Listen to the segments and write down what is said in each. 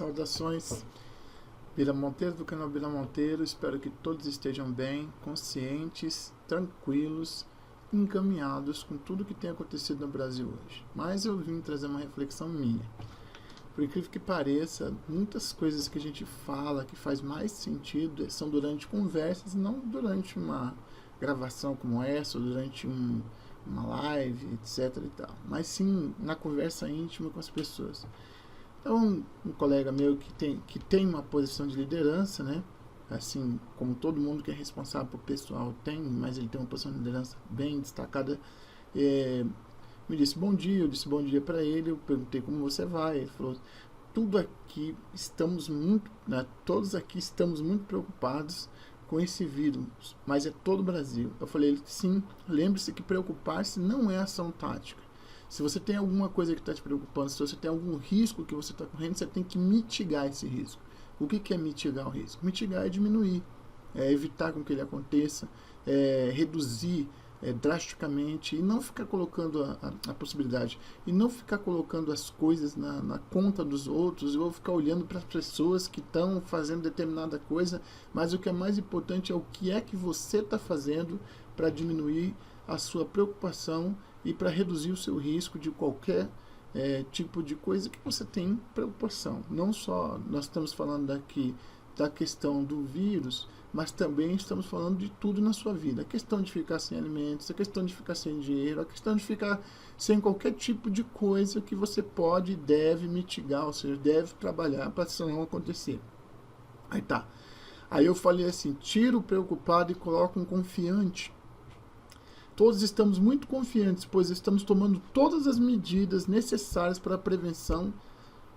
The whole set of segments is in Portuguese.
Saudações, Bira Monteiro do canal Bira Monteiro. Espero que todos estejam bem, conscientes, tranquilos, encaminhados com tudo que tem acontecido no Brasil hoje. Mas eu vim trazer uma reflexão minha. Por incrível que pareça, muitas coisas que a gente fala que faz mais sentido são durante conversas, não durante uma gravação como essa, ou durante uma live, etc. e tal, mas sim na conversa íntima com as pessoas. Então, um colega meu que tem uma posição de liderança, né? Assim como todo mundo que é responsável por pessoal tem, mas ele tem uma posição de liderança bem destacada, me disse bom dia. Eu disse bom dia para ele. Eu perguntei como você vai. Ele falou: tudo aqui estamos muito, né, todos aqui estamos muito preocupados com esse vírus, mas é todo o Brasil. Eu falei: sim, lembre-se que preocupar-se não é ação tática. Se você tem alguma coisa que está te preocupando, se você tem algum risco que você está correndo, você tem que mitigar esse risco. O que é mitigar o risco? Mitigar é diminuir, é evitar com que ele aconteça, é reduzir drasticamente, e não ficar colocando a possibilidade, e não ficar colocando as coisas na conta dos outros, ou ficar olhando para as pessoas que estão fazendo determinada coisa, mas o que é mais importante é o que é que você está fazendo para diminuir a sua preocupação e para reduzir o seu risco de qualquer tipo de coisa que você tem preocupação. Não só nós estamos falando aqui da questão do vírus, mas também estamos falando de tudo na sua vida. A questão de ficar sem alimentos, a questão de ficar sem dinheiro, a questão de ficar sem qualquer tipo de coisa que você pode e deve mitigar, ou seja, deve trabalhar para isso não acontecer. Aí tá. Aí eu falei assim: tira o preocupado e coloca um confiante. Todos estamos muito confiantes, pois estamos tomando todas as medidas necessárias para a prevenção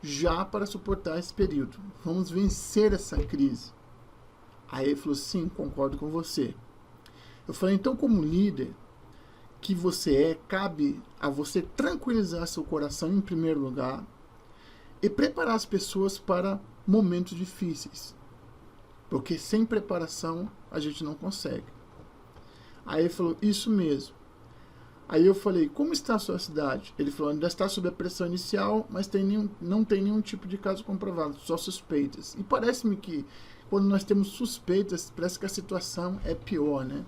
já para suportar esse período. Vamos vencer essa crise. Aí ele falou: sim, concordo com você. Eu falei: então, como líder que você é, cabe a você tranquilizar seu coração em primeiro lugar e preparar as pessoas para momentos difíceis. Porque sem preparação a gente não consegue. Aí ele falou: isso mesmo. Aí eu falei: como está a sua cidade? Ele falou: ainda está sob a pressão inicial, mas não tem nenhum tipo de caso comprovado, só suspeitas. E parece-me que quando nós temos suspeitas, parece que a situação é pior, né?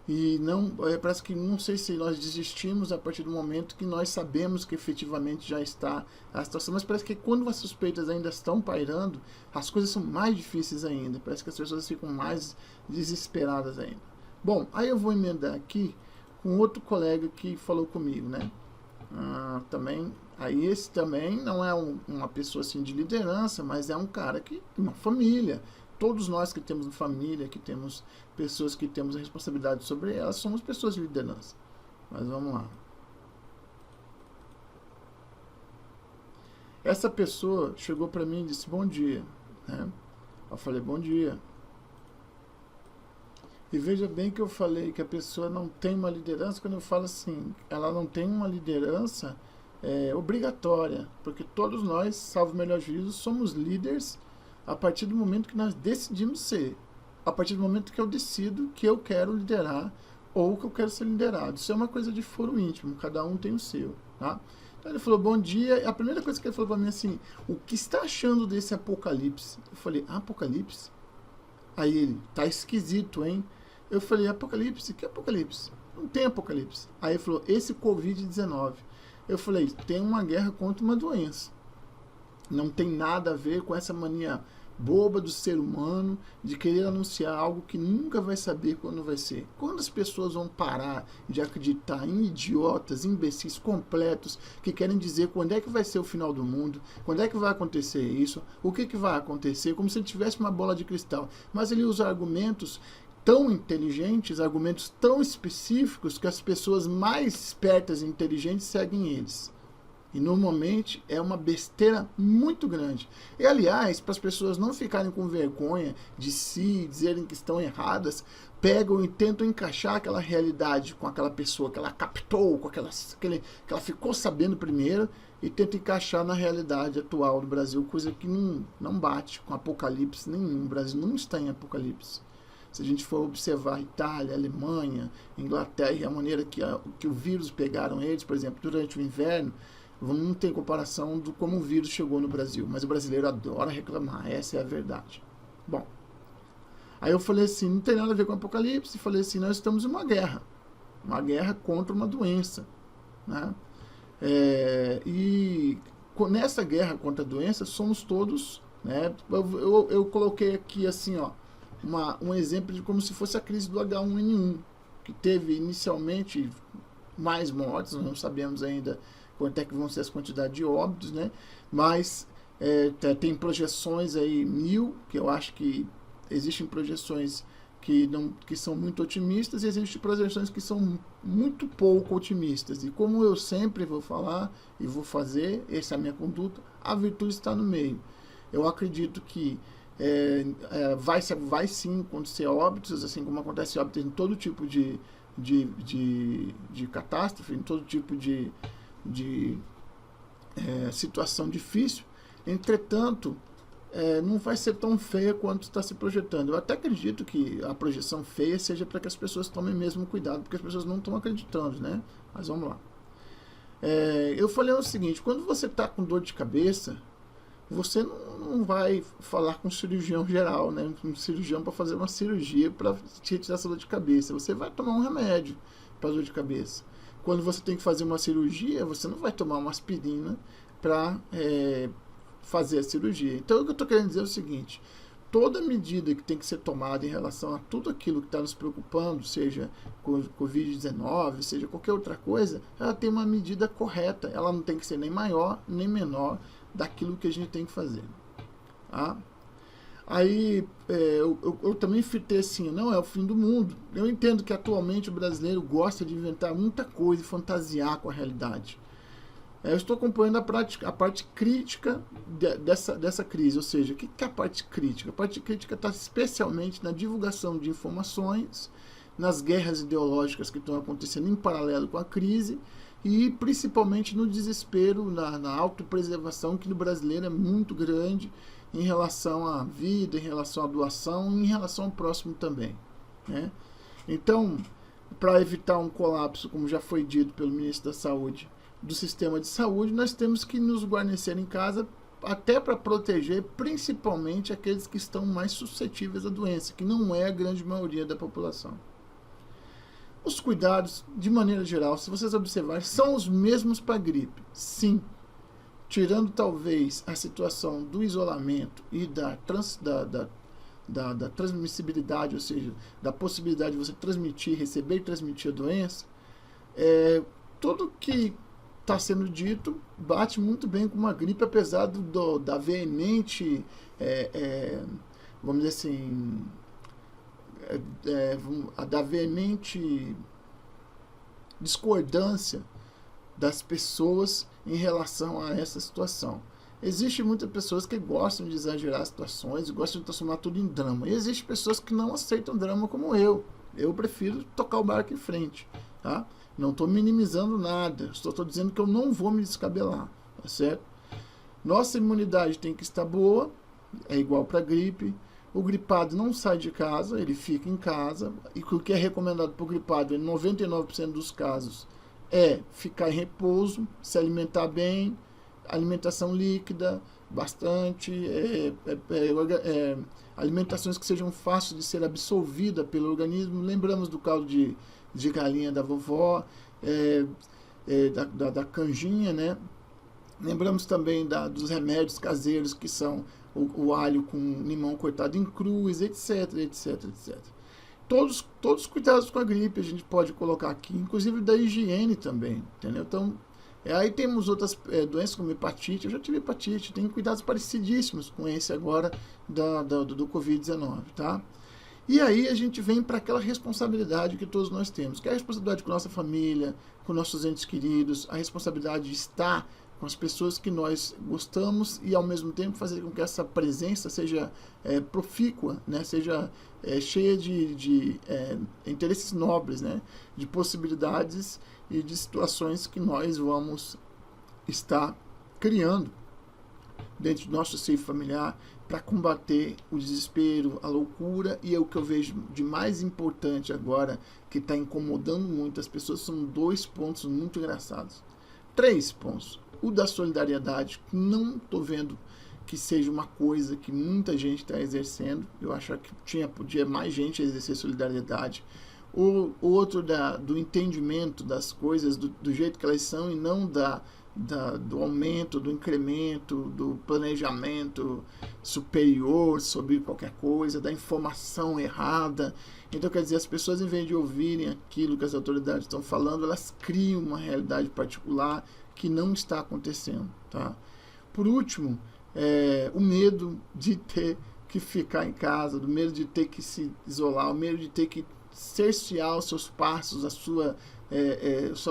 E não, parece que, não sei se nós desistimos a partir do momento que nós sabemos que efetivamente já está a situação, mas parece que quando as suspeitas ainda estão pairando, as coisas são mais difíceis ainda, parece que as pessoas ficam mais desesperadas ainda. Bom, aí eu vou emendar aqui com outro colega que falou comigo, né? Também, aí esse também não é uma pessoa assim de liderança, mas é um cara que uma família. Todos nós que temos família, que temos pessoas que temos a responsabilidade sobre elas, somos pessoas de liderança. Mas vamos lá. Essa pessoa chegou para mim e disse bom dia, né? Eu falei: bom dia. E veja bem que eu falei que a pessoa não tem uma liderança, quando eu falo assim, ela não tem uma liderança obrigatória, porque todos nós, salvo o melhor juízo, somos líderes a partir do momento que nós decidimos ser, a partir do momento que eu decido que eu quero liderar ou que eu quero ser liderado. Isso é uma coisa de foro íntimo, cada um tem o seu, tá? Então ele falou bom dia, e a primeira coisa que ele falou para mim assim: o que está achando desse apocalipse? Eu falei: apocalipse? Aí ele: tá esquisito, hein? Eu falei: apocalipse? Que apocalipse? Não tem apocalipse. Aí ele falou: esse Covid-19. Eu falei: tem uma guerra contra uma doença. Não tem nada a ver com essa mania boba do ser humano de querer anunciar algo que nunca vai saber quando vai ser. Quando as pessoas vão parar de acreditar em idiotas, imbecis completos que querem dizer quando é que vai ser o final do mundo, quando é que vai acontecer isso, o que vai acontecer, como se ele tivesse uma bola de cristal. Mas ele usa argumentos tão inteligentes, argumentos tão específicos, que as pessoas mais espertas e inteligentes seguem eles. E normalmente é uma besteira muito grande. E aliás, para as pessoas não ficarem com vergonha de si, dizerem que estão erradas, pegam e tentam encaixar aquela realidade com aquela pessoa que ela captou, com que ela ficou sabendo primeiro, e tentam encaixar na realidade atual do Brasil, coisa que não bate com apocalipse nenhum. O Brasil não está em apocalipse. Se a gente for observar Itália, Alemanha, Inglaterra, e a maneira que o vírus pegaram eles, por exemplo, durante o inverno, Não tem comparação do como o vírus chegou no Brasil, mas o brasileiro adora reclamar, essa é a verdade. Bom, aí eu falei assim, não tem nada a ver com o apocalipse, falei assim, nós estamos em uma guerra contra uma doença, né? E nessa guerra contra a doença somos todos, né? Eu coloquei aqui assim, ó, um exemplo de como se fosse a crise do H1N1, que teve inicialmente mais mortes, nós não sabemos ainda quanto é que vão ser as quantidades de óbitos, né? Mas tem projeções aí 1.000, que eu acho que existem projeções que são muito otimistas e existem projeções que são muito pouco otimistas. E como eu sempre vou falar e vou fazer, essa é a minha conduta, a virtude está no meio. Eu acredito que vai sim acontecer óbitos, assim como acontece óbitos em todo tipo de catástrofe, em todo tipo de situação difícil. Entretanto, não vai ser tão feia quanto está se projetando. Eu até acredito que a projeção feia seja para que as pessoas tomem mesmo cuidado, porque as pessoas não estão acreditando, né? Mas vamos lá. Eu falei o seguinte, quando você está com dor de cabeça, você não vai falar com um cirurgião geral, né? Um cirurgião para fazer uma cirurgia para te retirar essa dor de cabeça. Você vai tomar um remédio para dor de cabeça. Quando você tem que fazer uma cirurgia, você não vai tomar uma aspirina para fazer a cirurgia. Então, o que eu estou querendo dizer é o seguinte, toda medida que tem que ser tomada em relação a tudo aquilo que está nos preocupando, seja Covid-19, seja qualquer outra coisa, ela tem uma medida correta, ela não tem que ser nem maior, nem menor daquilo que a gente tem que fazer. Tá? Aí, eu também fitei assim, não é o fim do mundo. Eu entendo que atualmente o brasileiro gosta de inventar muita coisa e fantasiar com a realidade. Eu estou acompanhando a parte crítica dessa crise, ou seja, o que é a parte crítica? A parte crítica está especialmente na divulgação de informações, nas guerras ideológicas que estão acontecendo em paralelo com a crise e principalmente no desespero, na autopreservação que no brasileiro é muito grande em relação à vida, em relação à doação e em relação ao próximo também, né? Então, para evitar um colapso, como já foi dito pelo ministro da Saúde, do sistema de saúde, nós temos que nos guarnecer em casa até para proteger principalmente aqueles que estão mais suscetíveis à doença, que não é a grande maioria da população. Os cuidados, de maneira geral, se vocês observarem, são os mesmos para a gripe. Sim, tirando talvez a situação do isolamento e da transmissibilidade, ou seja, da possibilidade de você transmitir, receber e transmitir a doença, tudo que está sendo dito bate muito bem com uma gripe, apesar da veemente, vamos dizer assim, da veemente discordância das pessoas em relação a essa situação. Existem muitas pessoas que gostam de exagerar situações e gostam de transformar tudo em drama. E existem pessoas que não aceitam drama como eu. Eu prefiro tocar o barco em frente, tá? Não estou minimizando nada, estou dizendo que eu não vou me descabelar, tá certo? Nossa imunidade tem que estar boa, é igual para gripe. O gripado não sai de casa, ele fica em casa. E o que é recomendado para o gripado, em 99% dos casos, é ficar em repouso, se alimentar bem, alimentação líquida, bastante, alimentações que sejam fáceis de ser absorvida pelo organismo. Lembramos do caldo de galinha da vovó, da canjinha, né? Lembramos também dos remédios caseiros, que são o alho com limão cortado em cruz, etc, etc, etc. Todos os cuidados com a gripe a gente pode colocar aqui, inclusive da higiene também, entendeu? Então, aí temos outras doenças como hepatite. Eu já tive hepatite, tenho cuidados parecidíssimos com esse agora do Covid-19, tá? E aí a gente vem para aquela responsabilidade que todos nós temos, que é a responsabilidade com nossa família, com nossos entes queridos, a responsabilidade de estar com as pessoas que nós gostamos e ao mesmo tempo fazer com que essa presença seja profícua, né? Seja cheia de interesses nobres, né? De possibilidades e de situações que nós vamos estar criando dentro do nosso seio familiar para combater o desespero, a loucura. E o que eu vejo de mais importante agora, que está incomodando muito as pessoas, são 2 pontos muito engraçados. 3 pontos. O da solidariedade, não estou vendo que seja uma coisa que muita gente está exercendo. Eu acho que podia mais gente exercer solidariedade. O outro do entendimento das coisas do jeito que elas são, e não do aumento, do incremento, do planejamento superior sobre qualquer coisa, da informação errada. Então, quer dizer, as pessoas, em vez de ouvirem aquilo que as autoridades estão falando, elas criam uma realidade particular que não está acontecendo. Tá? Por último, o medo de ter que ficar em casa, do medo de ter que se isolar, o medo de ter que cercear os seus passos, a sua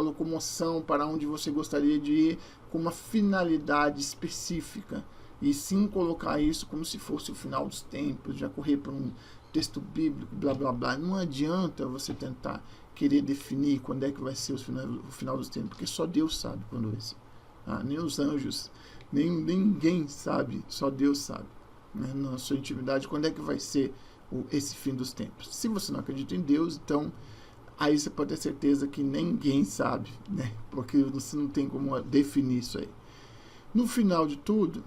locomoção para onde você gostaria de ir, com uma finalidade específica, e sim colocar isso como se fosse o final dos tempos, já correr para um texto bíblico, blá blá blá. Não adianta você tentar querer definir quando é que vai ser o final dos tempos, porque só Deus sabe quando vai ser. Nem os anjos, nem ninguém sabe, só Deus sabe, né, na sua intimidade, quando é que vai ser esse fim dos tempos. Se você não acredita em Deus, então aí você pode ter certeza que ninguém sabe, né, porque você não tem como definir isso aí. No final de tudo,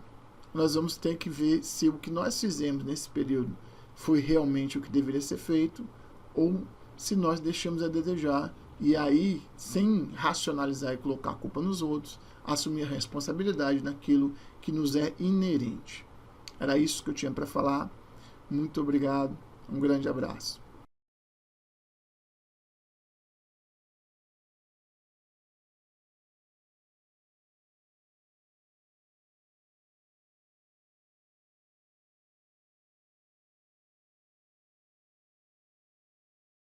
nós vamos ter que ver se o que nós fizemos nesse período foi realmente o que deveria ser feito, ou se nós deixamos a desejar, e aí, sem racionalizar e colocar a culpa nos outros, assumir a responsabilidade naquilo que nos é inerente. Era isso que eu tinha para falar. Muito obrigado. Um grande abraço.